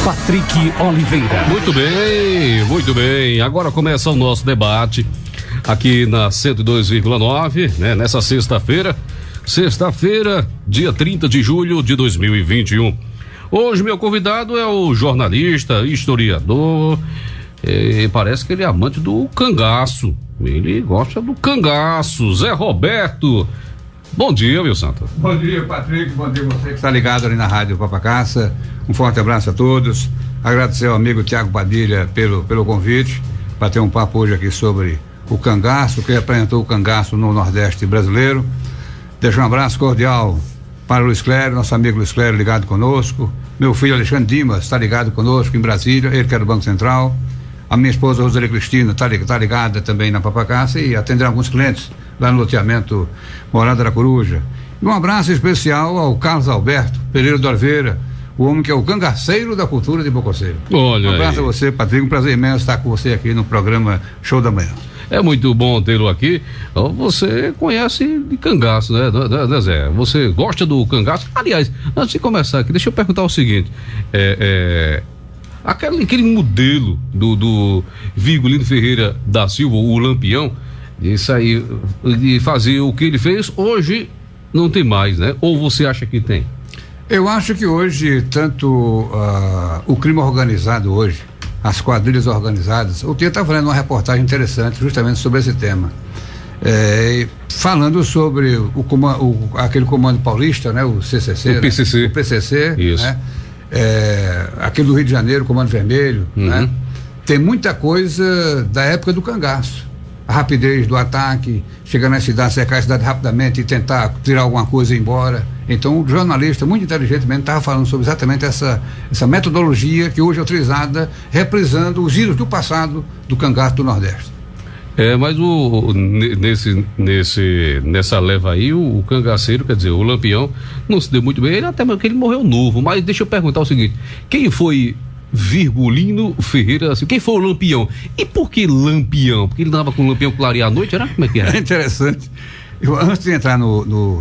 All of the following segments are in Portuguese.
Patrick Oliveira. Muito bem. Agora começa o nosso debate aqui na 102,9, né? Nessa sexta-feira, dia 30 de julho de 2021. Hoje meu convidado é o jornalista, historiador, parece que ele é amante do cangaço. Ele gosta do cangaço. Zé Roberto. Bom dia, meu santo. Bom dia, Patrick. Bom dia você que está ligado ali na Rádio Papacaça. Um forte abraço a todos. Agradecer ao amigo Tiago Padilha pelo convite para ter um papo hoje aqui sobre o cangaço, que representou o cangaço no Nordeste brasileiro. Deixo um abraço cordial para o Luiz Clério, nosso amigo Luiz Clério ligado conosco. Meu filho Alexandre Dimas está ligado conosco em Brasília, ele que é do Banco Central. A minha esposa Roseli Cristina está ligada também na Papacaça e atender alguns clientes lá no loteamento Morada da Coruja. E um abraço especial ao Carlos Alberto Pereira de Oliveira, o homem que é o cangaceiro da cultura de Bococeiro. Olha, um abraço a você, Patrick, um prazer imenso estar com você aqui no programa Show da Manhã. É muito bom tê-lo aqui. Você conhece de cangaço, né, Zé? Você gosta do cangaço? Aliás, antes de começar aqui, deixa eu perguntar o seguinte, aquele modelo do Virgulino Ferreira da Silva, o Lampião, de fazer o que ele fez, hoje não tem mais, né? Ou você acha que tem? Eu acho que hoje, tanto o crime organizado hoje, as quadrilhas organizadas, o Tia está falando uma reportagem interessante justamente sobre esse tema. Falando sobre aquele comando paulista, né? O CCC. O PCC. Né? O PCC. Isso. Né? Aquele do Rio de Janeiro, Comando Vermelho, né? Tem muita coisa da época do cangaço. A rapidez do ataque, chegar na cidade, cercar a cidade rapidamente e tentar tirar alguma coisa e ir embora. Então o jornalista, muito inteligentemente, estava falando sobre exatamente essa metodologia que hoje é utilizada, reprisando os ídolos do passado do cangaço do Nordeste. Mas nessa leva aí, o cangaceiro, quer dizer, o Lampião, não se deu muito bem, até porque ele morreu novo. Mas deixa eu perguntar o seguinte: quem foi Virgulino Ferreira, assim, quem foi o Lampião? E por que Lampião? Porque ele andava com o Lampião clarear à noite, era? Como é que era? É interessante. Antes de entrar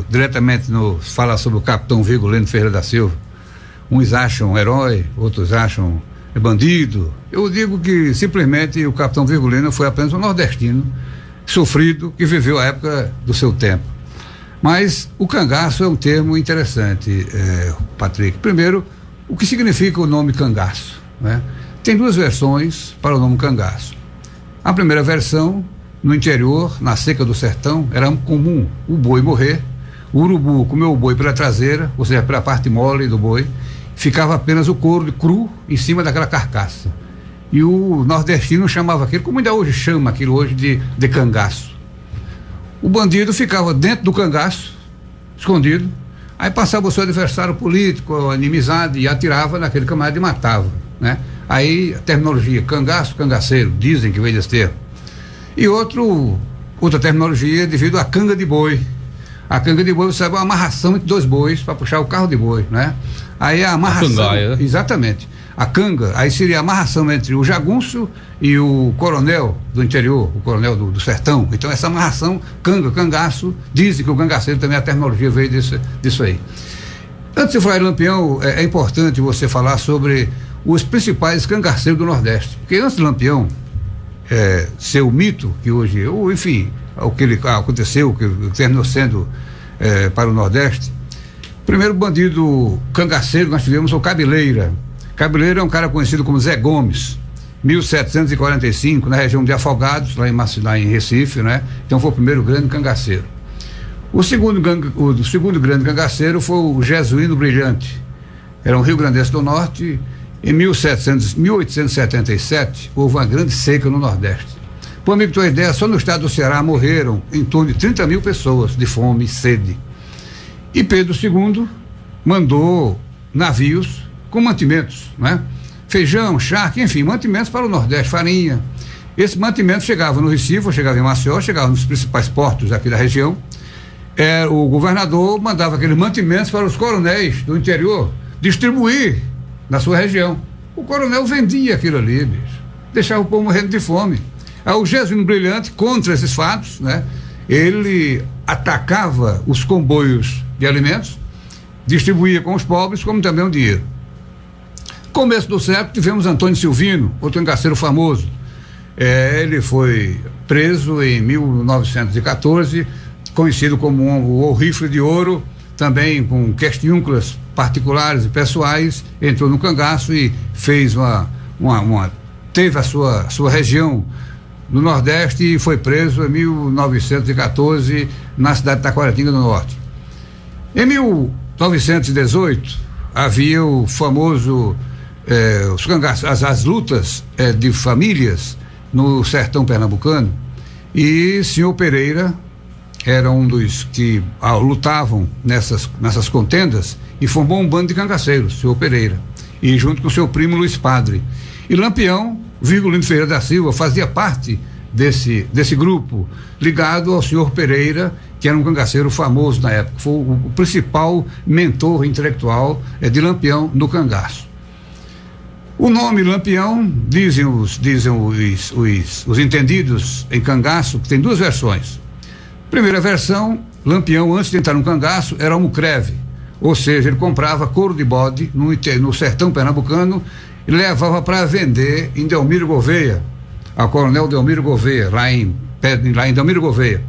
diretamente falar sobre o capitão Virgulino Ferreira da Silva, uns acham herói, outros acham bandido. Eu digo que simplesmente o capitão Virgulino foi apenas um nordestino sofrido que viveu a época do seu tempo. Mas o cangaço é um termo interessante, Patrick. Primeiro, o que significa o nome cangaço, né? Tem duas versões para o nome cangaço. A primeira versão, no interior, na seca do sertão, era comum o boi morrer, o urubu comeu o boi pela traseira, ou seja, pela parte mole do boi, ficava apenas o couro cru em cima daquela carcaça. E o nordestino chamava aquilo, como ainda hoje chama aquilo hoje de cangaço. O bandido ficava dentro do cangaço, escondido, aí passava o seu adversário político, a inimizade, e atirava naquele camarada e matava, né? Aí a terminologia, cangaço, cangaceiro, dizem que veio desse termo. E outra terminologia devido à canga de boi. A canga de boi, você sabe, é uma amarração entre dois bois para puxar o carro de boi, né? Aí a amarração. Cangaia. Exatamente. A canga, aí seria a amarração entre o jagunço e o coronel do interior, o coronel do sertão. Então essa amarração, cangaço, dizem que o cangaceiro também, a terminologia veio disso aí. Antes de falar em Lampião, é importante você falar sobre os principais cangaceiros do Nordeste. Porque antes de Lampião ser o mito que hoje, ou enfim, o que aconteceu, que terminou sendo para o Nordeste, primeiro bandido cangaceiro nós tivemos o Cabeleira. Cabeleira é um cara conhecido como Zé Gomes, 1745, na região de Afogados, lá em Recife, né? Então foi o primeiro grande cangaceiro. O segundo grande cangaceiro foi o Jesuíno Brilhante. Era um rio-grandense do Norte. Em 1877, houve uma grande seca no Nordeste. Para o amigo ter uma ideia, só no estado do Ceará morreram em torno de 30 mil pessoas de fome e sede. E Pedro II mandou navios com mantimentos, né? Feijão, charque, enfim, mantimentos para o Nordeste, farinha. Esses mantimentos chegavam no Recife, chegavam em Maceió, chegavam nos principais portos aqui da região. O governador mandava aqueles mantimentos para os coronéis do interior distribuir na sua região. O coronel vendia aquilo ali, bicho, deixava o povo morrendo de fome. Aí o Jesuíno Brilhante, contra esses fatos, né? Ele atacava os comboios de alimentos distribuía com os pobres, como também o dinheiro. Começo do século, tivemos Antônio Silvino, outro cangaceiro famoso. Ele foi preso em 1914, conhecido como o Rifle de Ouro, também com questiúnculas particulares e pessoais, entrou no cangaço e fez teve a sua região no Nordeste e foi preso em 1914 na cidade de Taquaritinga do Norte. Em 1918 havia o famoso os cangaços, as lutas de famílias no sertão pernambucano, e senhor Pereira era um dos que lutavam nessas contendas e formou um bando de cangaceiros, senhor Pereira, e junto com seu primo Luiz Padre. E Lampião Virgulino Ferreira da Silva fazia parte desse grupo, ligado ao senhor Pereira, que era um cangaceiro famoso na época, foi o principal mentor intelectual de Lampião no cangaço. O nome Lampião, dizem os entendidos em cangaço, que tem duas versões. Primeira versão, Lampião, antes de entrar no cangaço, era almucreve, ou seja, ele comprava couro de bode no sertão pernambucano e levava para vender em Delmiro Gouveia, a Coronel Delmiro Gouveia, lá em Delmiro Gouveia.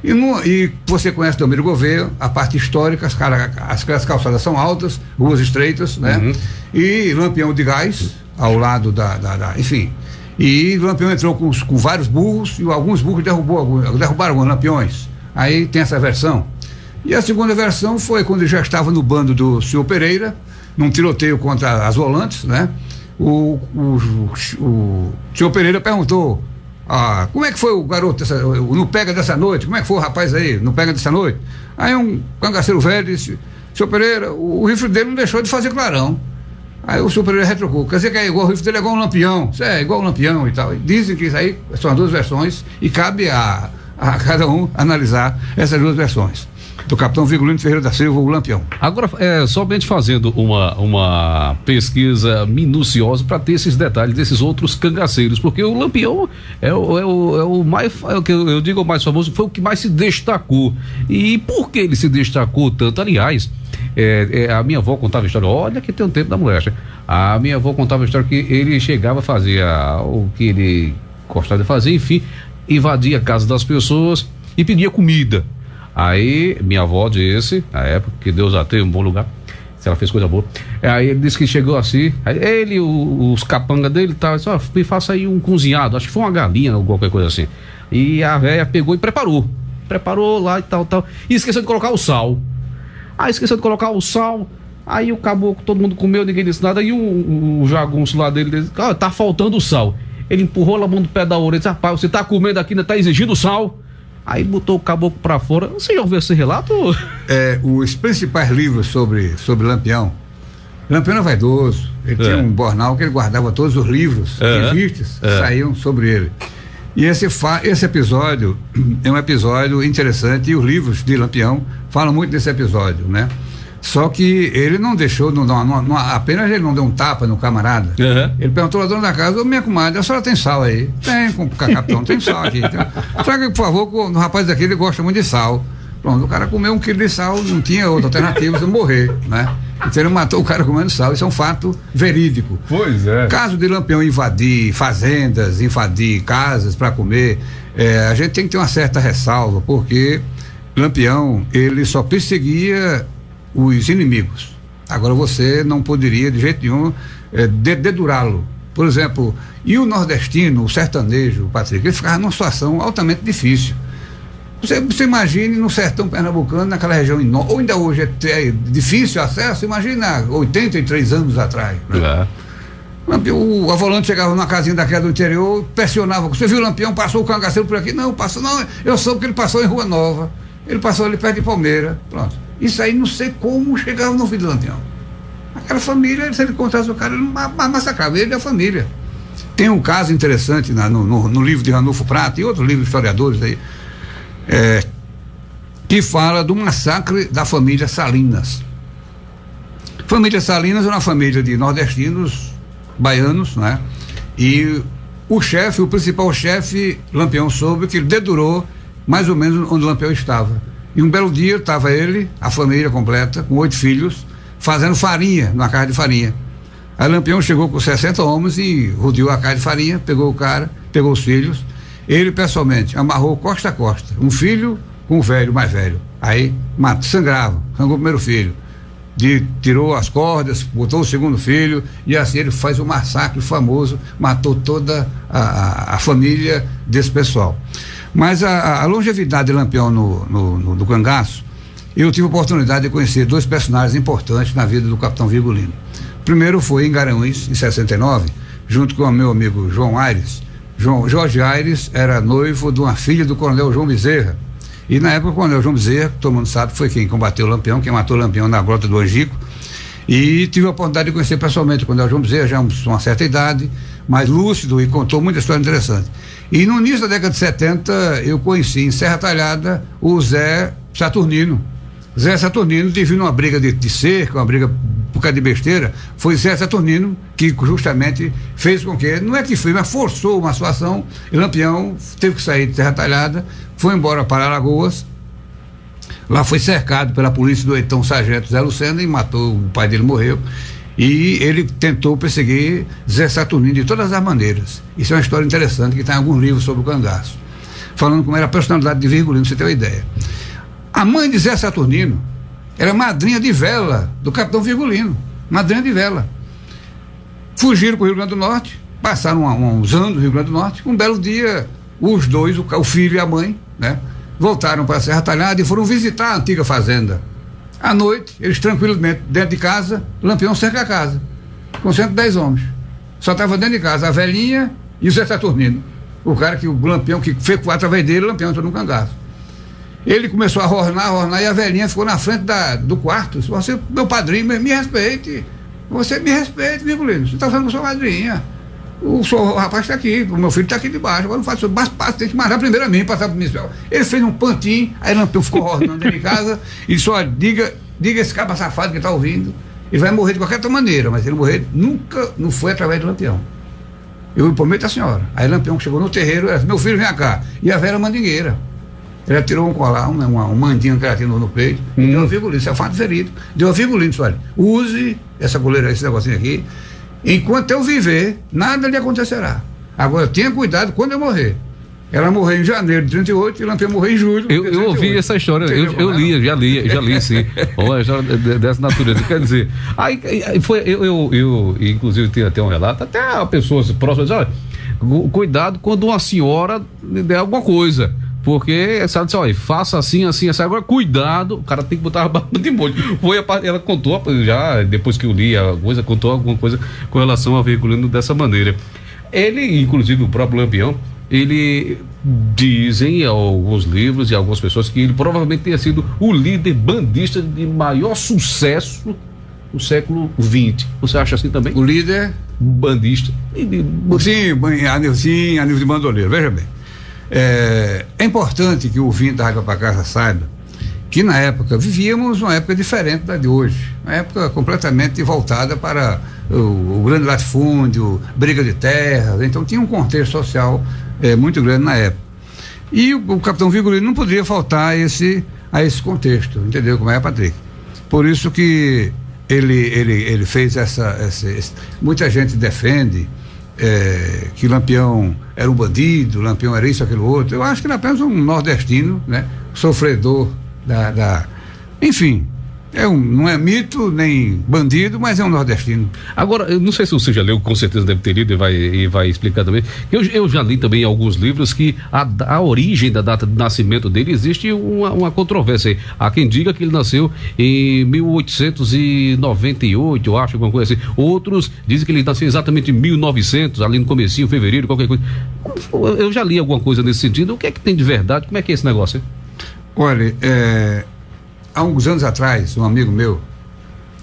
E você conhece Delmiro Gouveia, a parte histórica, as calçadas são altas, ruas estreitas, né? Uhum. E Lampião de Gás, ao lado enfim. E Lampião entrou com vários burros, e alguns burros derrubaram alguns lampiões. Aí tem essa versão. E a segunda versão foi quando ele já estava no bando do senhor Pereira, num tiroteio contra as volantes, né? O senhor Pereira perguntou: como é que foi o garoto no pega dessa noite? Como é que foi o rapaz aí, no pega dessa noite? Aí um cangaceiro velho disse: senhor Pereira, o rifle dele não deixou de fazer clarão. Aí o senhor Pereira retrocou: quer dizer que é igual, o rifle dele é igual um lampião. É igual um lampião e tal. E dizem que isso aí são as duas versões e cabe a cada um analisar essas duas versões. Do capitão Virgulino Ferreira da Silva, o Lampião. Agora, somente fazendo uma pesquisa minuciosa para ter esses detalhes desses outros cangaceiros, porque o Lampião é o mais, o que eu digo, o mais famoso, foi o que mais se destacou. E por que ele se destacou tanto? Aliás, a minha avó contava a história, olha que tem um tempo da moléstia. A minha avó contava a história que ele chegava a fazer o que ele gostava de fazer, enfim, invadia a casa das pessoas e pedia comida. Aí minha avó disse, na época, que Deus a tenha um bom lugar, se ela fez coisa boa. Aí ele disse que chegou assim, aí ele, os capangas dele e tal, disse: me faça aí um cozinhado, acho que foi uma galinha ou qualquer coisa assim. E a véia pegou e preparou lá e tal, e esqueceu de colocar o sal. Aí esqueceu de colocar o sal, aí o caboclo, todo mundo comeu, ninguém disse nada, aí o jagunço lá dele disse: tá faltando o sal. Ele empurrou a mão do pé da orelha e disse: rapaz, você tá comendo aqui, ainda tá exigindo sal? Aí botou o caboclo pra fora. Você já ouviu esse relato? Os principais livros sobre Lampião. Lampião era vaidoso. Ele tinha um bornal que ele guardava todos os livros, revistas que saíam sobre ele. E esse episódio é um episódio interessante, e os livros de Lampião falam muito desse episódio, né? Só que ele não deixou, apenas ele não deu um tapa no camarada. Uhum. Ele perguntou à dona da casa: ô minha comadre, a senhora tem sal aí? Tem, capitão, tem sal aqui. Traga, por favor, o rapaz daqui, ele gosta muito de sal. Pronto, o cara comeu 1 quilo de sal, não tinha outra alternativa de morrer, né? Então ele matou o cara comendo sal, isso é um fato verídico. Pois é. Caso de Lampião invadir fazendas, invadir casas para comer, a gente tem que ter uma certa ressalva, porque Lampião, ele só perseguia os inimigos. Agora você não poderia de jeito nenhum dedurá-lo. Por exemplo, e o nordestino, o sertanejo, Patrick, ele ficava numa situação altamente difícil. Você imagine no sertão pernambucano, naquela região, ou ainda hoje é difícil acesso, imagina 83 anos atrás, né? O avolante chegava numa casinha daquela do interior, pressionava: você viu o Lampião, passou o cangaceiro por aqui? Não, passou, não, eu soube que ele passou em Rua Nova, ele passou ali perto de Palmeira, pronto. Isso aí não sei como chegava no ouvido do Lampião. Aquela família, se ele contasse o cara, ele massacrava ele e a família. Tem um caso interessante no livro de Ranulfo Prata e outros livros de historiadores aí, que fala do massacre da família Salinas. Família Salinas é uma família de nordestinos, baianos, né? E o principal chefe, Lampião soube que ele dedurou mais ou menos onde Lampião estava. E um belo dia estava ele, a família completa, com 8 filhos, fazendo farinha, numa casa de farinha. Aí Lampião chegou com 60 homens e rodeou a casa de farinha, pegou o cara, pegou os filhos. Ele, pessoalmente, amarrou costa a costa, um filho com o velho, mais velho. Aí sangrava, sangrou o primeiro filho. Tirou as cordas, botou o segundo filho, e assim ele faz um massacre famoso, matou toda a família desse pessoal. Mas a longevidade de Lampião no cangaço, eu tive a oportunidade de conhecer 2 personagens importantes na vida do capitão Virgulino. Primeiro foi em Garanhuns, em 69, junto com o meu amigo João Aires. Jorge Aires era noivo de uma filha do coronel João Bezerra. E na época o coronel João Bezerra, todo mundo sabe, foi quem combateu o Lampião, quem matou o Lampião na Grota do Angico. E tive a oportunidade de conhecer pessoalmente o coronel João Bezerra, já uma certa idade, mais lúcido, e contou muita história interessante. E no início da década de 70, eu conheci em Serra Talhada o Zé Saturnino. Zé Saturnino, devido a uma briga de cerca, uma briga por causa de besteira, foi Zé Saturnino que justamente fez com que, não é que fez, mas forçou uma situação, e Lampião teve que sair de Serra Talhada, foi embora para Alagoas. Lá foi cercado pela polícia do então sargento Zé Lucena e matou, o pai dele morreu. E ele tentou perseguir Zé Saturnino de todas as maneiras. Isso é uma história interessante que está em alguns livros sobre o cangaço, falando como era a personalidade de Virgulino, pra você ter uma ideia. A mãe de Zé Saturnino era madrinha de vela do capitão Virgulino, madrinha de vela. Fugiram para o Rio Grande do Norte, passaram uns anos no Rio Grande do Norte. Um belo dia, os dois, o filho e a mãe, né, voltaram para a Serra Talhada e foram visitar a antiga fazenda. À noite, eles tranquilamente, dentro de casa, Lampião cerca a casa, com 110 homens. Só estava dentro de casa a velhinha e o Zé Saturnino. O cara que o Lampião, que fez através dele, o Lampião entrou no cangaço. Ele começou a rornar, e a velhinha ficou na frente do quarto. Você, meu padrinho, me respeite. Você me respeite, Virgulino. Você está falando com sua madrinha. O rapaz está aqui, o meu filho está aqui debaixo. Agora não faz isso, mas tem que mandar primeiro a mim, passar por mim. Ele fez um pantinho, aí Lampião ficou rornando dentro de casa e disse: olha, diga esse caba safado que está ouvindo, ele vai morrer de qualquer outra maneira, mas ele morrer nunca não foi através do Lampião. Eu prometo a senhora. Aí Lampião chegou no terreiro, disse: meu filho, vem cá. E a velha mandingueira. Ela tirou um colar, um mandinho que ela tinha no peito, e deu a Virgulino, isso é fato ferido. Deu a Virgulino, olha, use essa coleira, esse negocinho aqui. Enquanto eu viver, nada lhe acontecerá. Agora, tenha cuidado quando eu morrer. Ela morreu em janeiro de 38 e Lampião morreu em julho. Eu ouvi essa história, eu li, já li, sim. Uma história dessa natureza. Quer dizer, aí foi, eu inclusive tem até um relato, até pessoas próximas, olha, cuidado quando uma senhora der alguma coisa. Porque, sabe, disse, olha, faça assim, agora cuidado, o cara tem que botar a barba de molho. Ela contou, já depois que eu li a coisa, contou alguma coisa com relação ao Virgulino dessa maneira. Ele, inclusive o próprio Lampião, ele dizem em alguns livros e algumas pessoas que ele provavelmente tenha sido o líder bandista de maior sucesso no século XX. Você acha assim também? O líder bandista. Sim, a nível de bandoleiro, veja bem. É importante que o ouvinte da Rádio Papacasa saiba que na época vivíamos uma época diferente da de hoje, uma época completamente voltada para o grande latifúndio, briga de terras, então tinha um contexto social muito grande na época. E o capitão Virgulino não poderia faltar a esse contexto, entendeu como é, Patrick? Por isso que ele fez muita gente defende que Lampião era um bandido, Lampião era isso, aquilo outro. Eu acho que ele é apenas um nordestino, né? Sofredor enfim, não é mito nem bandido, mas é um nordestino. Agora, eu não sei se você já leu, com certeza deve ter lido e vai explicar também. Eu já li também em alguns livros que a origem da data de nascimento dele existe uma controvérsia. Há quem diga que ele nasceu em 1898, eu acho, alguma coisa assim. Outros dizem que ele nasceu exatamente em 1900, ali no comecinho, fevereiro, qualquer coisa. Eu já li alguma coisa nesse sentido. O que é que tem de verdade? Como é que é esse negócio, hein? Olha, há uns anos atrás, um amigo meu,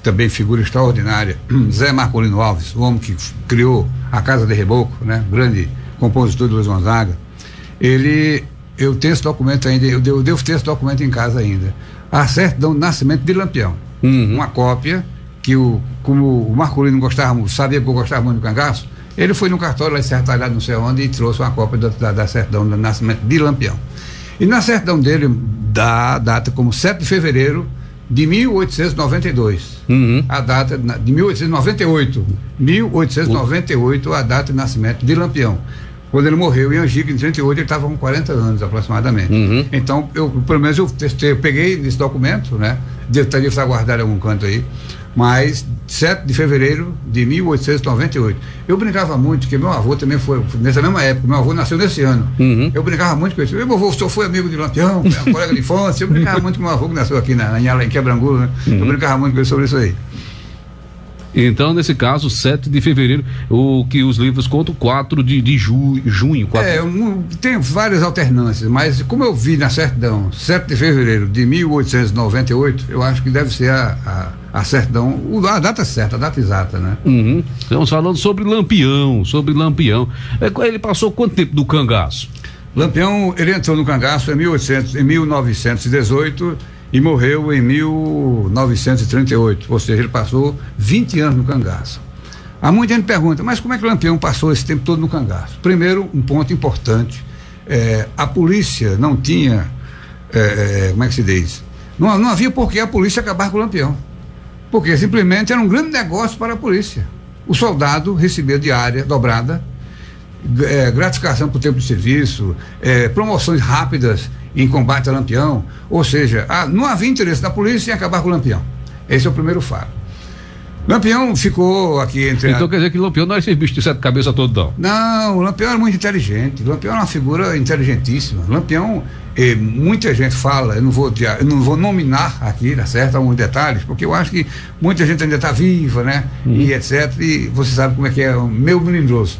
também figura extraordinária, Zé Marcolino Alves, o homem que criou a Casa de Reboco, né? Grande compositor de Luiz Gonzaga, eu tenho esse documento ainda, eu devo ter esse documento em casa ainda, a certidão de nascimento de Lampião, uma cópia que como o Marcolino sabia que eu gostava muito do cangaço, ele foi no cartório lá em Serra Talhada, não sei onde, e trouxe uma cópia da certidão de nascimento de Lampião. E na certidão dele dá a data como 7 de fevereiro de 1892. A data de 1898. 1898, a data de nascimento de Lampião. Quando ele morreu em Angico, em 38, ele estava com 40 anos aproximadamente. Então, pelo menos eu peguei esse documento, né? Deveria estar guardado em algum canto aí, mas 7 de fevereiro de 1898. Eu brincava muito, porque meu avô também foi, nessa mesma época, meu avô nasceu nesse ano. Eu brincava muito com isso. Meu avô só foi amigo de Lampião, colega de infância. Eu brincava muito com meu avô que nasceu aqui em Quebrangulo, né? Eu brincava muito com ele sobre isso aí. Então, nesse caso, 7 de fevereiro, o que os livros contam, 4 de junho. 4... tem várias alternâncias, mas como eu vi na certidão, 7 de fevereiro de 1898, eu acho que deve ser a certidão, a data certa, a data exata, né? Estamos falando sobre Lampião. Ele passou quanto tempo do cangaço? Lampião, ele entrou no cangaço em 1918 e morreu em 1938, ou seja, ele passou 20 anos no cangaço. Há muita gente pergunta, mas como é que o Lampião passou esse tempo todo no cangaço? Primeiro, um ponto importante, a polícia não tinha, como é que se diz? Não havia por que a polícia acabar com o Lampião, porque simplesmente era um grande negócio para a polícia. O soldado recebia diária dobrada, gratificação por tempo de serviço, promoções rápidas em combate a Lampião, ou seja, não havia interesse da polícia em acabar com o Lampião. Esse é o primeiro fato. Lampião ficou aqui entre... Então quer dizer que Lampião não é esse bicho de 7 cabeças todo, não? Não, o Lampião era muito inteligente. Lampião é uma figura inteligentíssima. Lampião, muita gente fala, eu não vou nominar aqui, tá certo, alguns detalhes, porque eu acho que muita gente ainda está viva, né? E etc. E você sabe como é que é, meio melindroso.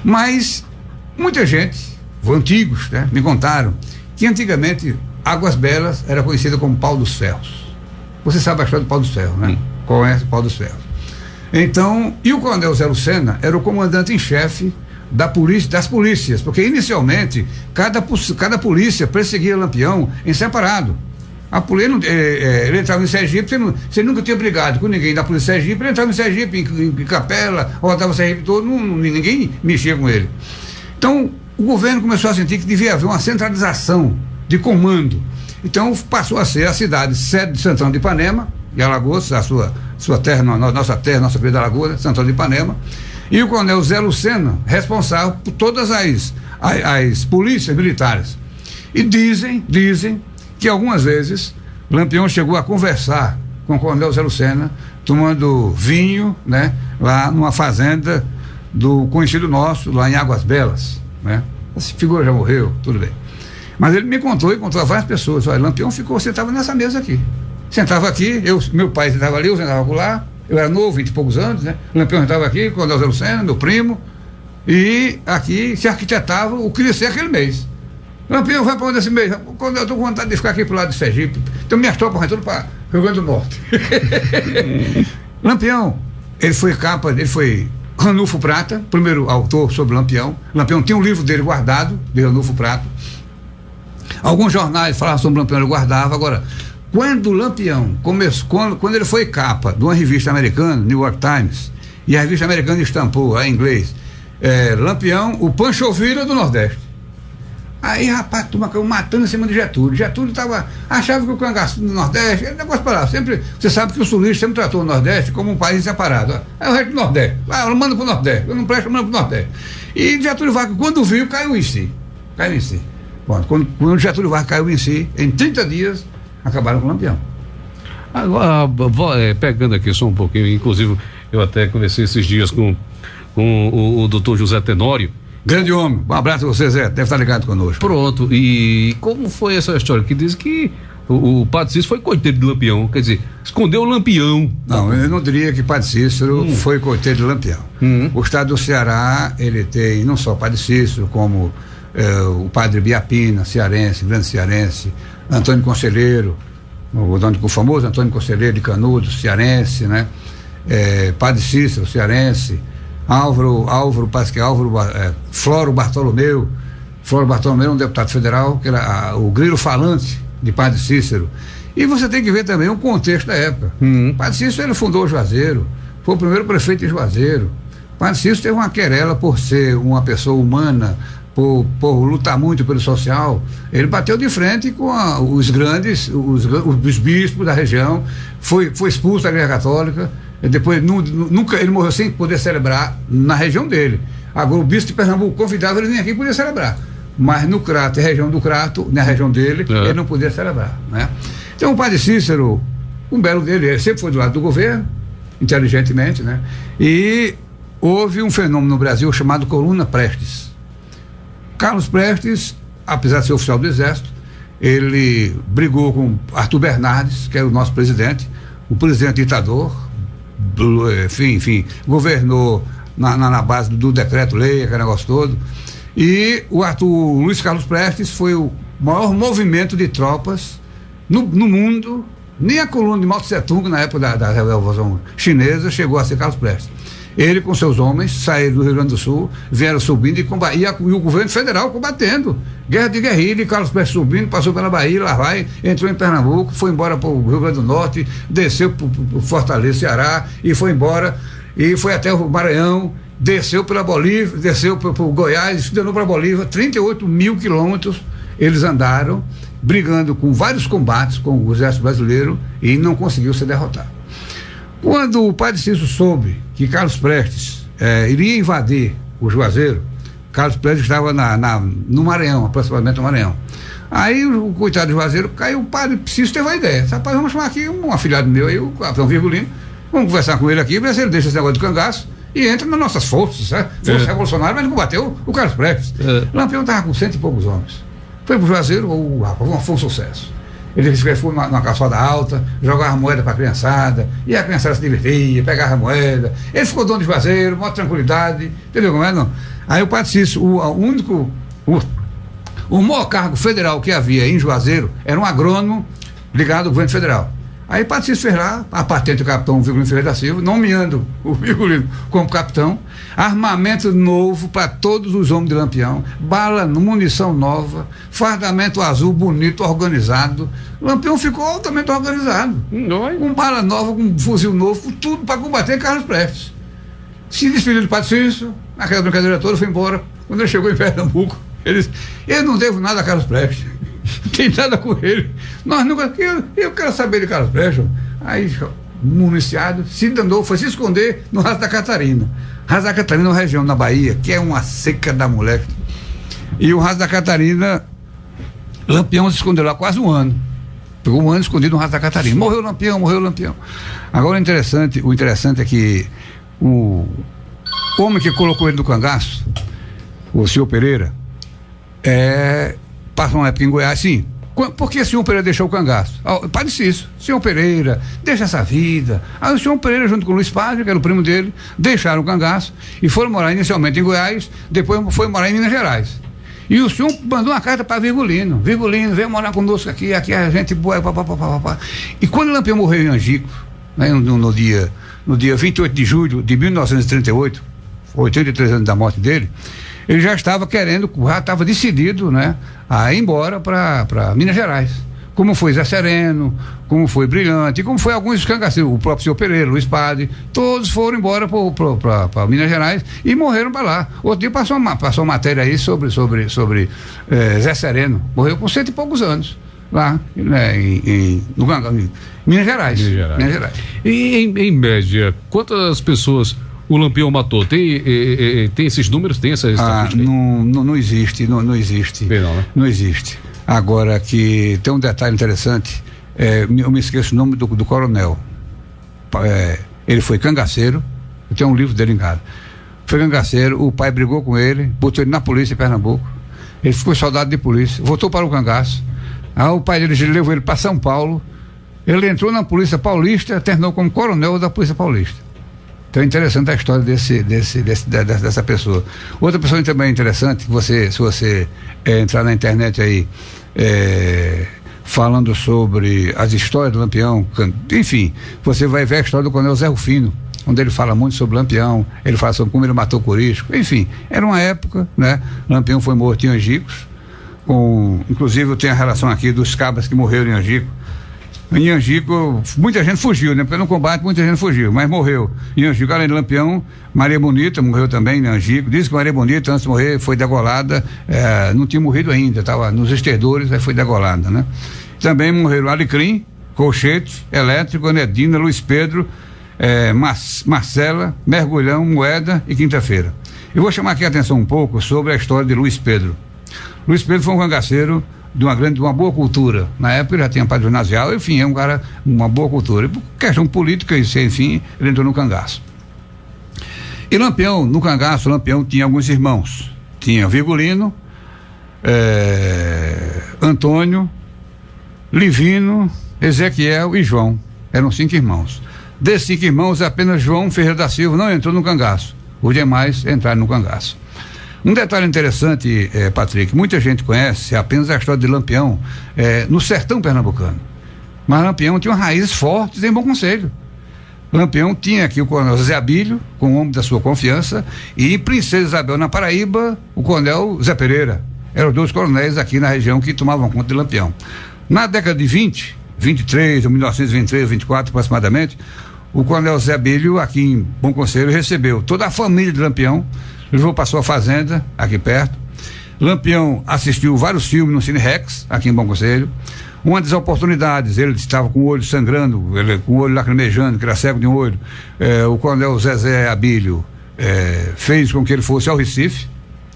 Mas muita gente, antigos, né, me contaram que antigamente Águas Belas era conhecida como Pau dos Ferros. Você sabe a história do Pau dos Ferros, né? Conhece o Pau dos Ferros. Então, e o coronel Zé Lucena era o comandante em chefe das polícias, porque inicialmente cada polícia perseguia Lampião em separado. A polícia, ele entrava em Sergipe, você nunca tinha brigado com ninguém da polícia de Sergipe, ele entrava em Sergipe, em Capela, rodava o Sergipe todo, ninguém mexia com ele. Então, o governo começou a sentir que devia haver uma centralização de comando. Então passou a ser a cidade sede de Santana de Ipanema, e Alagoas, a sua terra, nossa querida Alagoas, Santana de Ipanema, e o coronel Zé Lucena, responsável por todas as polícias militares. E dizem que algumas vezes Lampião chegou a conversar com o coronel Zé Lucena, tomando vinho, né, lá numa fazenda do conhecido nosso, lá em Águas Belas, né? Essa figura já morreu, tudo bem. Mas ele me contou e contou a várias pessoas. Olha, Lampião sentava nessa mesa aqui. Sentava aqui, meu pai sentava ali, eu sentava lá, eu era novo, 20 e poucos anos, né? Lampião sentava aqui, com o Zé Lucena, meu primo, e aqui se arquitetava o que ia ser aquele mês. Lampião vai para onde esse mês? Quando eu estou com vontade de ficar aqui pro lado de Sergipe, então minhas tropas vão tudo para Rio Grande do Norte. Lampião, ele foi Ranulfo Prata, primeiro autor sobre Lampião. Lampião tem um livro dele guardado, de Ranulfo Prata. Alguns jornais falavam sobre Lampião, ele guardava. Agora, quando Lampião quando ele foi capa de uma revista americana, New York Times, e a revista americana estampou, em inglês, Lampião, o Pancho Villa do Nordeste. Aí, rapaz, turma caiu matando em cima de Getúlio. Getúlio achava que o cangaço do Nordeste era negócio para lá. Você sabe que o sulista sempre tratou o Nordeste como um país separado. É o resto do Nordeste. Manda pro Nordeste. Eu não presto, manda pro Nordeste. E Getúlio Vargas, quando viu, caiu em si. Bom, quando Getúlio Vargas caiu em si, em 30 dias, acabaram com o Lampião. Agora, pegando aqui só um pouquinho, inclusive, eu até conversei esses dias com o doutor José Tenório. Grande homem, um abraço a você, Zé, deve estar ligado conosco. Pronto, e como foi essa história? Que diz que o Padre Cícero foi coiteiro de Lampião, quer dizer, escondeu o Lampião. Não, eu não diria que Padre Cícero foi coiteiro de Lampião. O estado do Ceará, ele tem não só Padre Cícero, como o Padre Biapina, cearense, grande cearense, Antônio Conselheiro, o famoso Antônio Conselheiro de Canudos, cearense, né? Padre Cícero, cearense, Floro Bartolomeu é um deputado federal, que era o grilo falante de Padre Cícero. E você tem que ver também o contexto da época. Padre Cícero, ele fundou Juazeiro, foi o primeiro prefeito de Juazeiro. Padre Cícero teve uma querela por ser uma pessoa humana, por lutar muito pelo social, ele bateu de frente com os grandes, os bispos da região, foi expulso da Igreja Católica, depois nunca ele morreu sem poder celebrar na região dele. Agora o bispo de Pernambuco convidava ele nem aqui podia celebrar, mas no Crato, a região do Crato, na região dele, ele não podia celebrar, né? Então o padre Cícero, um belo dele, ele sempre foi do lado do governo, inteligentemente, né? E houve um fenômeno no Brasil chamado Coluna Prestes. Carlos Prestes, apesar de ser oficial do Exército, ele brigou com Arthur Bernardes, que era o nosso presidente, o presidente ditador, enfim, governou na base do decreto-lei, aquele negócio todo. E o Luiz Carlos Prestes foi o maior movimento de tropas no mundo. Nem a coluna de Mao Tse Tung, na época da Revolução Chinesa, chegou a ser Carlos Prestes. Ele com seus homens saíram do Rio Grande do Sul, vieram subindo e o governo federal combatendo. Guerra de guerrilha, e Carlos Prestes subindo, passou pela Bahia, lá vai, entrou em Pernambuco, foi embora para o Rio Grande do Norte, desceu para o Fortaleza, Ceará, e foi embora, e foi até o Maranhão, desceu pela Bolívia, desceu para o Goiás, danou para a Bolívia, 38 mil quilômetros eles andaram, brigando com vários combates com o exército brasileiro e não conseguiu ser derrotado. Quando o padre Cícero soube que Carlos Prestes iria invadir o Juazeiro, Carlos Prestes estava no Maranhão, aproximadamente no Maranhão. Aí o coitado do Juazeiro caiu, o padre Cícero teve uma ideia. Rapaz, vamos chamar aqui um afilhado meu aí, o capitão Virgulino, vamos conversar com ele aqui, ver se ele deixa esse negócio de cangaço e entra nas nossas forças, né? Força revolucionária, mas não combateu o Carlos Prestes. Lampião estava com 100 e poucos homens. Foi pro Juazeiro, foi um sucesso. Ele foi numa calçada alta, jogava moeda para a criançada, e a criançada se divertia, pegava moeda. Ele ficou dono de Juazeiro, maior tranquilidade, entendeu como é? Não? Aí o padre Cícero, o maior cargo federal que havia em Juazeiro era um agrônomo ligado ao governo federal. Aí o padre Cícero fez lá a patente do capitão Virgulino Ferreira da Silva, nomeando o Virgulino como capitão, armamento novo para todos os homens de Lampião, bala, munição nova, fardamento azul bonito, organizado. Lampião ficou altamente organizado, com bala nova, com fuzil novo, com tudo para combater Carlos Prestes. Se despediu do padre Cícero, aquela brincadeira toda, foi embora. Quando ele chegou em Pernambuco, ele disse: eu não devo nada a Carlos Prestes. Não tem nada com ele. Nós nunca. Eu quero saber de Carlos Prestes. Aí, municiado, se danou, foi se esconder no Raso da Catarina. Raso da Catarina é uma região na Bahia que é uma seca da moleque. E o Raso da Catarina, Lampião se escondeu lá quase um ano. Pegou um ano escondido no Raso da Catarina. Morreu Lampião. Agora o interessante é que o homem que colocou ele no cangaço, o senhor Pereira, passou uma época em Goiás, sim. Por que o senhor Pereira deixou o cangaço? Padre Cícero, senhor Pereira, deixa essa vida. Aí o senhor Pereira, junto com o Luiz Padre, que era o primo dele, deixaram o cangaço e foram morar inicialmente em Goiás, depois foi morar em Minas Gerais. E o senhor mandou uma carta para Virgulino: Virgulino, vem morar conosco aqui a gente boa, papapá. E quando Lampião morreu em Angico, né, no dia 28 de julho de 1938, 83 anos da morte dele, ele já estava estava decidido, né, a ir embora para Minas Gerais. Como foi Zé Sereno, como foi Brilhante, como foi alguns cangaceiros, o próprio senhor Pereira, Luiz Padre, todos foram embora para Minas Gerais e morreram para lá. Outro dia passou uma matéria aí sobre Zé Sereno, morreu com 100 e poucos anos, lá, né, em Minas Gerais. E em média, quantas pessoas o Lampião matou? Tem esses números? Tem essa estatística? Não existe. Não existe. Bem, não, né? Não existe. Agora, que tem um detalhe interessante, eu me esqueço o nome do coronel. Ele foi cangaceiro, eu tenho um livro dele em casa. Foi cangaceiro, o pai brigou com ele, botou ele na polícia em Pernambuco, ele ficou soldado de polícia, voltou para o cangaço. Aí o pai dele levou ele para São Paulo, ele entrou na Polícia Paulista, terminou como coronel da Polícia Paulista. Então é interessante a história dessa pessoa. Outra pessoa também interessante, se você entrar na internet aí, falando sobre as histórias do Lampião, enfim, você vai ver a história do coronel Zé Rufino, onde ele fala muito sobre Lampião, ele fala sobre como ele matou o Corisco, enfim, era uma época, né? Lampião foi morto em Angicos, inclusive eu tenho a relação aqui dos cabras que morreram em Angico. Em Angico, muita gente fugiu, né? Porque no combate muita gente fugiu, mas morreu. Em Angico, além de Lampião, Maria Bonita morreu também em Angico. Diz que Maria Bonita, antes de morrer, foi degolada, não tinha morrido ainda, estava nos esterdores, aí foi degolada, né? Também morreram Alecrim, Colchete, Elétrico, Anedina, Luiz Pedro, Marcela, Mergulhão, Moeda e Quinta-feira. Eu vou chamar aqui a atenção um pouco sobre a história de Luiz Pedro. Luiz Pedro foi um cangaceiro de uma boa cultura. Na época ele já tinha padre ginasial, enfim, é um cara, uma boa cultura. E por questão política, enfim, ele entrou no cangaço. E Lampião, no cangaço, Lampião tinha alguns irmãos. Tinha Virgulino, Antônio, Livino, Ezequiel e João. Eram 5 irmãos. Desses 5 irmãos, apenas João Ferreira da Silva não entrou no cangaço. Os demais entraram no cangaço. Um detalhe interessante, Patrick, muita gente conhece apenas a história de Lampião no sertão pernambucano. Mas Lampião tinha raízes fortes em Bom Conselho. Lampião tinha aqui o coronel Zé Abílio, com o homem da sua confiança, e em Princesa Isabel, na Paraíba, o coronel Zé Pereira. Eram 2 coronéis aqui na região que tomavam conta de Lampião. Na década de 23, ou 1923, 24 aproximadamente, o coronel Zé Abílio, aqui em Bom Conselho, recebeu toda a família de Lampião, levou para sua fazenda, aqui perto. Lampião assistiu vários filmes no Cine Rex, aqui em Bom Conselho. Uma das oportunidades, ele estava com o olho sangrando, com o olho lacrimejando, que era cego de um olho. O coronel Zezé Abílio fez com que ele fosse ao Recife.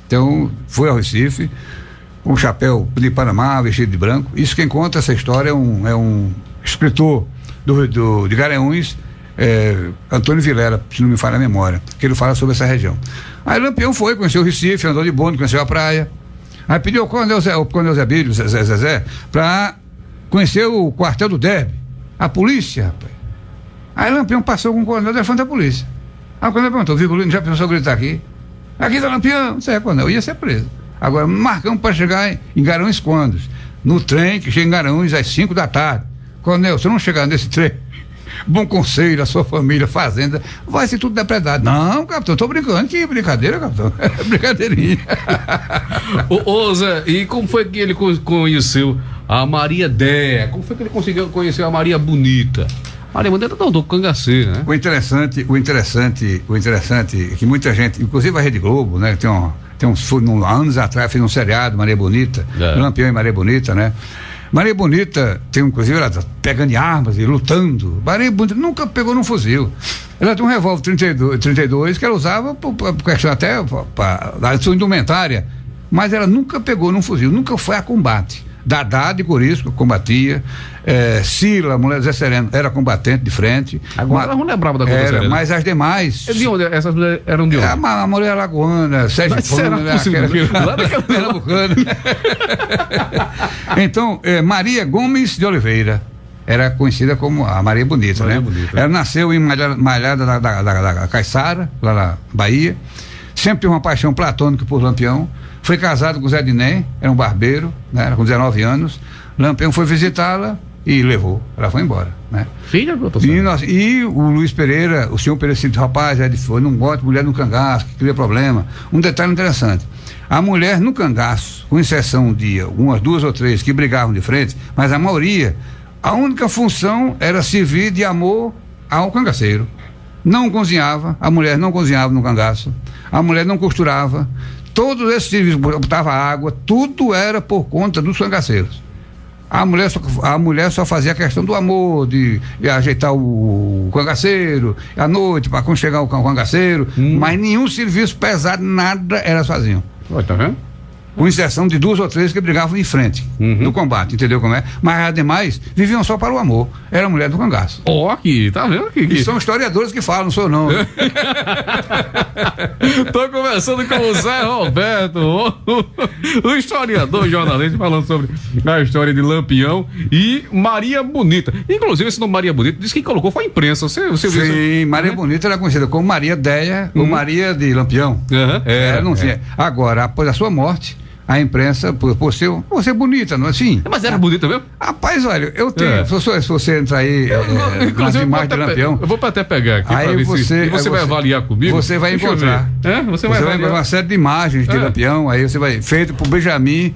Então, foi ao Recife, com um chapéu de Panamá, vestido de branco. Isso quem conta essa história é um escritor de Garanhuns, Antônio Vilela, se não me falha a memória, que ele fala sobre essa região. Aí Lampião foi, conheceu o Recife, andou de bonde, conheceu a praia. Aí pediu ao coronel Zé Abílio, Zezé, para conhecer o quartel do Derby, a polícia, rapaz. Aí Lampião passou com o coronel da frente da polícia. Aí o coronel perguntou: Virgulino, já pensou gritar aqui? Aqui tá Lampião. Isso é, coronel, ia ser preso. Agora marcamos para chegar em Garanhuns quando? No trem que chega em Garanhuns às 5 da tarde. Coronel, se eu não chegar nesse trem, Bom Conselho, a sua família, fazenda, vai ser tudo depredado. Não, capitão, tô brincando. Que brincadeira, capitão. Brincadeirinha. Ô Zé, e como foi que ele conheceu a Maria Déia? Como foi que ele conseguiu conhecer a Maria Bonita? Maria Bonita não, do cangaceiro, né? O interessante é que muita gente, inclusive a Rede Globo, né, anos atrás fez um seriado, Maria Bonita, Lampião e Maria Bonita, né? Maria Bonita tem, inclusive, ela pegando em armas e lutando. Maria Bonita nunca pegou num fuzil. Ela tem um revólver 32 que ela usava por questão até da sua indumentária, mas ela nunca pegou num fuzil, nunca foi a combate. Dadá de Corisco combatia, Sila, mulher Zé Sereno, era combatente de frente. Agora ela não lembrava da coisa séria, mas as demais. De onde? Essas mulheres eram de onde? A mulher alagoana, Sérgio Pernambucana. Então, Maria Gomes de Oliveira era conhecida como a Maria Bonita, Maria, né? Bonita. Ela nasceu em Malhada da Caiçara, lá na Bahia. Sempre teve uma paixão platônica por Lampião. Foi casado com Zé Diné, era um barbeiro, né? Era com 19 anos. Lampião foi visitá-la e levou. Ela foi embora, né? Filha do E o Luiz Pereira, o senhor Pereira disse: rapaz, foi, não gosta de mulher no cangaço, que cria problema. Um detalhe interessante: a mulher no cangaço, com exceção de umas 2 ou 3 que brigavam de frente, mas a maioria, a única função era servir de amor ao cangaceiro. Não cozinhava, a mulher não cozinhava no cangaço, a mulher não costurava. Todos esses serviços, botava água, tudo era por conta dos cangaceiros. A mulher só fazia a questão do amor, de ajeitar o cangaceiro, à noite, para aconchegar o cangaceiro, mas nenhum serviço pesado, nada era sozinho. Tá vendo? Com exceção de 2 ou 3 que brigavam em frente no combate, entendeu como é? Mas as demais viviam só para o amor. Era a mulher do cangaço. Aqui, tá vendo? E são historiadores que falam, não sou não. Tô conversando com o Zé Roberto, o historiador jornalista, falando sobre a história de Lampião e Maria Bonita. Inclusive, esse nome Maria Bonita, disse que quem colocou foi a imprensa. Você viu isso? Maria Bonita era conhecida como Maria Déia ou Maria de Lampião. Ela não tinha. Agora, após a sua morte, a imprensa, por ser bonita, não é assim? Mas era bonita mesmo? Rapaz, olha, eu tenho. Se você entrar aí nas imagens de Lampião. Eu vou até pegar aqui. Aí você vai avaliar comigo. Você vai encontrar. Você vai encontrar uma série de imagens de Lampião. Aí você vai. Feito por Benjamin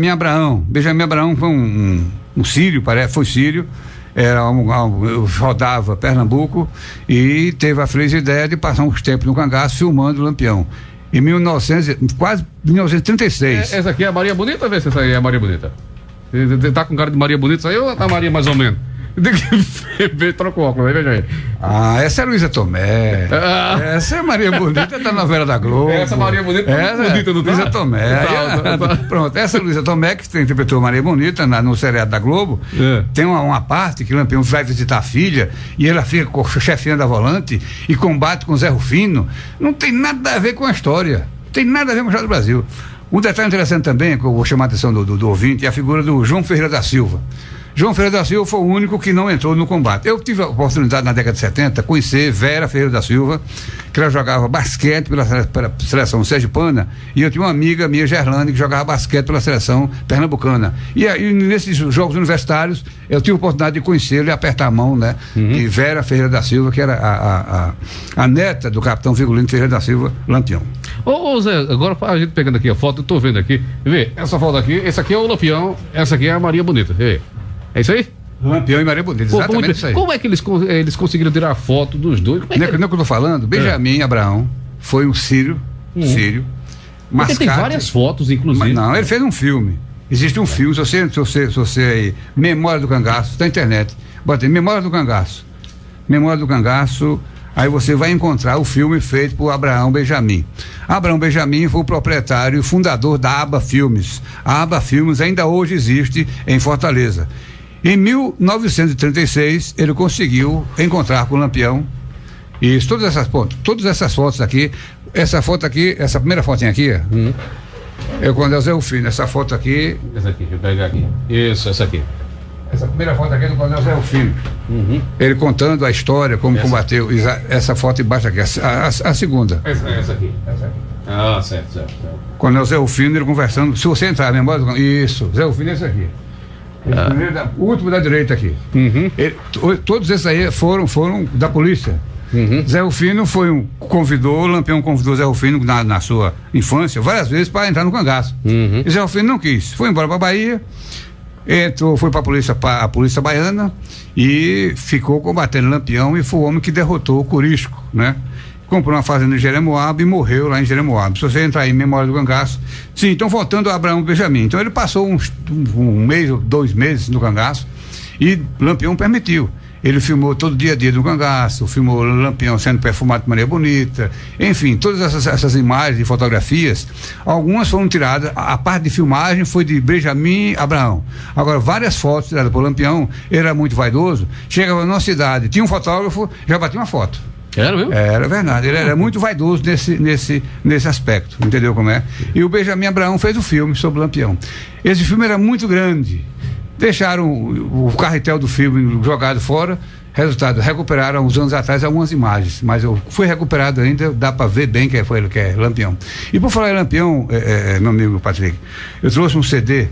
Abraão. Benjamin Abraão foi um sírio, foi sírio. eu rodava Pernambuco e teve a feliz ideia de passar uns tempos no cangaço filmando o Lampião. Em quase 1936. Essa aqui é a Maria Bonita, vê se essa aí é a Maria Bonita. Você tá com cara de Maria Bonita, isso aí ou tá Maria mais ou menos? Troca o óculos, veja aí. Essa é a Luísa Tomé. Essa é a Maria Bonita da novela da Globo. Essa Maria Bonita é bonita do Luísa Tomé. Pronto, essa Luísa Tomé, que interpretou Maria Bonita no seriado da Globo, tem uma parte que Lampião vai visitar a filha e ela fica chefiando a volante e combate com Zé Rufino. Não tem nada a ver com a história. Não tem nada a ver com a história do Brasil. Um detalhe interessante também, que eu vou chamar a atenção do ouvinte, é a figura do João Ferreira da Silva. João Ferreira da Silva foi o único que não entrou no combate. Eu tive a oportunidade na década de 70 conhecer Vera Ferreira da Silva, que ela jogava basquete pela seleção sergipana, e eu tinha uma amiga minha, Gerlane, que jogava basquete pela seleção pernambucana. E nesses jogos universitários, eu tive a oportunidade de conhecê-lo e apertar a mão, né? De Vera Ferreira da Silva, que era a neta do capitão Vigolino Ferreira da Silva, Lampião. Ô Zé, agora a gente pegando aqui a foto, eu tô vendo aqui, vê, essa foto aqui, esse aqui é o Lampião, essa aqui é a Maria Bonita, vê. É isso aí? Lampião e Maria Bonita, exatamente isso aí. Como é que eles conseguiram tirar a foto dos dois? Não é que eu tô falando? Benjamin Abraão foi um sírio, Porque tem várias fotos, inclusive. Não, ele fez um filme. Existe um filme, se você aí, Memória do Cangaço, tá na internet. Bota aí, Memória do Cangaço. Memória do Cangaço, aí você vai encontrar o filme feito por Abraão Benjamin. Abraão Benjamin foi o proprietário e fundador da Aba Filmes. A Aba Filmes ainda hoje existe em Fortaleza. Em 1936, ele conseguiu encontrar com o Lampião. E todas essas fotos aqui, essa primeira fotinha aqui, é quando é o Zé Rufino. Essa foto aqui. Essa aqui, deixa eu pegar aqui. Isso, essa aqui. Essa primeira foto aqui é do Coronel Zé Rufino. Ele contando a história, como combateu. Essa foto embaixo aqui, a segunda. Essa aqui. Ah, certo. Coronel Zé Rufino, ele conversando. Se você entrar na memória. Isso, Zé Rufino é esse aqui. O último da direita aqui. Todos esses aí foram da polícia. Zé Rufino o Lampião convidou Zé Rufino na sua infância várias vezes para entrar no cangaço. E Zé Rufino não quis, foi embora para a Bahia, foi para a polícia baiana e ficou combatendo Lampião, e foi o homem que derrotou o Corisco, né? Comprou uma fazenda em Jeremoabo e morreu lá em Jeremoabo. Se você entrar aí em Memória do Cangaço, sim, então voltando a Abraão Benjamin. Então ele passou um mês ou 2 meses no cangaço e Lampião permitiu. Ele filmou todo dia a dia do cangaço, filmou Lampião sendo perfumado de Maria Bonita, enfim, todas essas imagens e fotografias, algumas foram tiradas, a parte de filmagem foi de Benjamin Abraão. Agora, várias fotos tiradas por Lampião, ele era muito vaidoso, chegava numa cidade, tinha um fotógrafo, já batia uma foto. Era mesmo? Era verdade, ele era muito vaidoso nesse aspecto, entendeu como é? E o Benjamin Abraão fez o filme sobre o Lampião. Esse filme era muito grande, deixaram o carretel do filme jogado fora. Resultado, recuperaram uns anos atrás algumas imagens, mas foi recuperado ainda, dá para ver bem que é Lampião. E por falar em Lampião, meu amigo Patrick, eu trouxe um CD.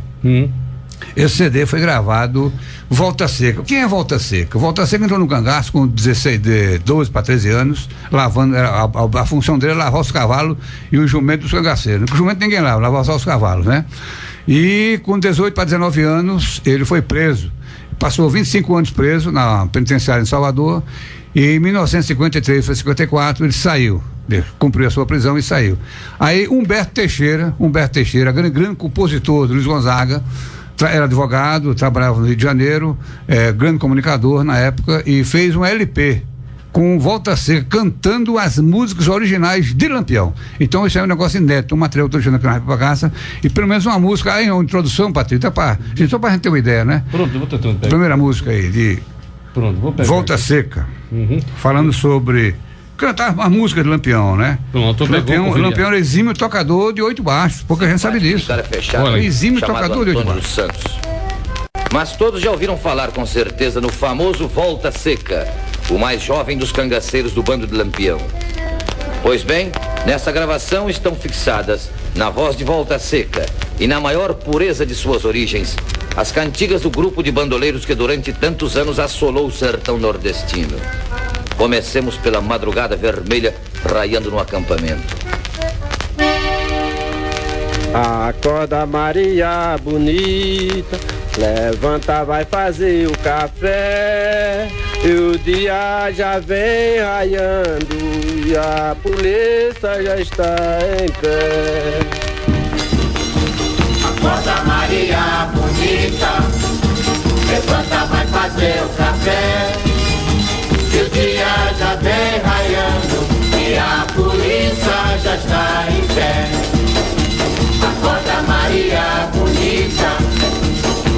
Esse CD foi gravado Volta Seca. Quem é Volta Seca? Volta Seca entrou no cangaço com 12 para 13 anos, lavando, a função dele era lavar os cavalos e o jumento dos cangaceiros. O jumento ninguém lava só os cavalos, né? E com 18 para 19 anos, ele foi preso. Passou 25 anos preso na penitenciária em Salvador, e em 1953 para 54 ele saiu, cumpriu a sua prisão e saiu. Aí Humberto Teixeira, grande compositor do Luiz Gonzaga, era advogado, trabalhava no Rio de Janeiro, grande comunicador na época, e fez um LP com Volta Seca, cantando as músicas originais de Lampião. Então isso é um negócio inédito, um material que eu estou deixando aqui na casa, e pelo menos uma música, aí uma introdução, Patrícia, só para a gente ter uma ideia, né? Pronto, eu vou tentando pegar. Primeira música aí, de vou pegar Volta aqui. Seca, falando sobre cantar a música de Lampião, né? Pronto, Lampião era exímio tocador de 8 baixos, pouca gente sabe disso. Exímio tocador de 8 baixos. Santos. Mas todos já ouviram falar com certeza no famoso Volta Seca, o mais jovem dos cangaceiros do bando de Lampião. Pois bem, nessa gravação estão fixadas, na voz de Volta Seca e na maior pureza de suas origens, as cantigas do grupo de bandoleiros que durante tantos anos assolou o sertão nordestino. Comecemos pela madrugada vermelha raiando no acampamento. Acorda Maria bonita, levanta, vai fazer o café. E o dia já vem raiando e a polícia já está em pé. Acorda Maria bonita, levanta, vai fazer o café. E o dia já vem raiando e a polícia já está em pé. Acorda Maria bonita,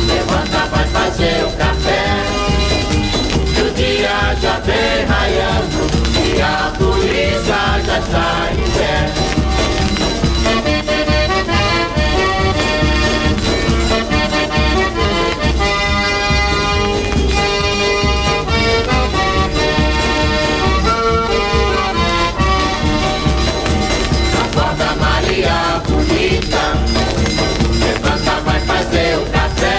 levanta, vai fazer o café. E o dia já vem raiando e a polícia já está em pé. Acorda Maria bonita, levanta, vai fazer o café.